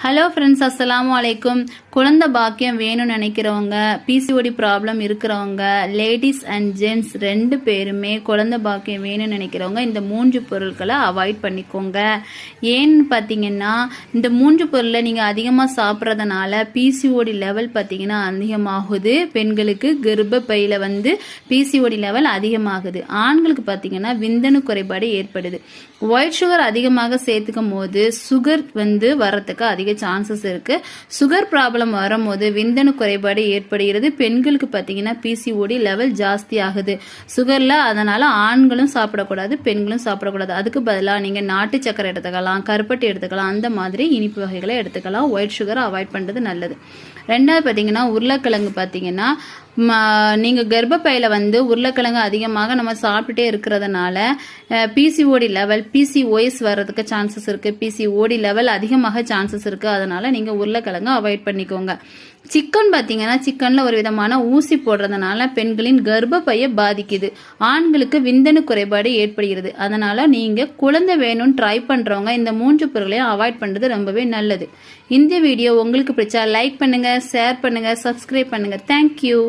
Hello friends, அஸ்ஸலாமு அலைக்கும். குழந்தை பாக்கியம் வேணும்னு நினைக்கிறவங்க, பிசிஓடி ப்ராப்ளம் இருக்கிறவங்க, லேடிஸ் அண்ட் ஜென்ட்ஸ் 2 பேருமே குழந்தை பாக்கியம் வேணும்னு நினைக்கிறவங்க இந்த 3 பொருட்களை அவாய்ட் பண்ணிக்கோங்க. ஏன்னு பார்த்தீங்கன்னா, இந்த 3 பொருளை நீங்கள் அதிகமாக சாப்பிட்றதுனால பிசிஓடி லெவல் பார்த்தீங்கன்னா அதிகமாகுது. பெண்களுக்கு கர்ப்பப்பையில் பிசிஓடி லெவல் அதிகமாகுது. ஆண்களுக்கு பார்த்தீங்கன்னா விந்தணு குறைபாடு ஏற்படுது. ஒயிட் சுகர் அதிகமாக சேர்த்துக்கும் போது சுகர் வரத்துக்கு அதிக சான்சஸ் இருக்கு. சுகர் ப்ராப்ளம் வரும்போது விந்தணு குறைபாடு ஏற்படுகிறது. பெண்களுக்கு பார்த்தீங்கன்னா பிசிஓடி லெவல் ஜாஸ்தி ஆகுது சுகர்ல. அதனால ஆண்களும் சாப்பிடக்கூடாது, பெண்களும் சாப்பிடக்கூடாது. அதுக்கு பதிலாக நீங்க நாட்டு சக்கரை எடுத்துக்கலாம், கருப்பட்டி எடுத்துக்கலாம், அந்த மாதிரி இனிப்பு வகைகளை எடுத்துக்கலாம். ஒயிட் சுகரை அவாய்ட் பண்றது நல்லது. ரெண்டாவது பார்த்தீங்கன்னா உருளைக்கிழங்கு. பார்த்தீங்கன்னா நீங்கள் கர்ப்பப்பையில் உருளைக்கிழங்கு அதிகமாக நம்ம சாப்பிட்டுட்டே இருக்கிறதுனால பிசிஓடி லெவல், பிசிஓஎஸ் வர்றதுக்கு சான்சஸ் இருக்குது. பிசிஓடி லெவல் அதிகமாக சான்சஸ் இருக்குது. அதனால் நீங்கள் உருளைக்கிழங்கு அவாய்ட் பண்ணிக்கோங்க. சிக்கன் பார்த்தீங்கன்னா சிக்கனில் ஒரு விதமான ஊசி போடுறதுனால பெண்களின் கர்ப்பப்பையை பாதிக்குது. ஆண்களுக்கு விந்தணு குறைபாடு ஏற்படுகிறது. அதனால் நீங்கள் குழந்தை வேணும்னு ட்ரை பண்ணுறவங்க இந்த 3 பொருளையும் அவாய்ட் பண்ணுறது ரொம்பவே நல்லது. இந்த வீடியோ உங்களுக்கு பிடிச்சா லைக் பண்ணுங்கள், ஷேர் பண்ணுங்கள், சப்ஸ்கிரைப் பண்ணுங்கள். தேங்க்யூ.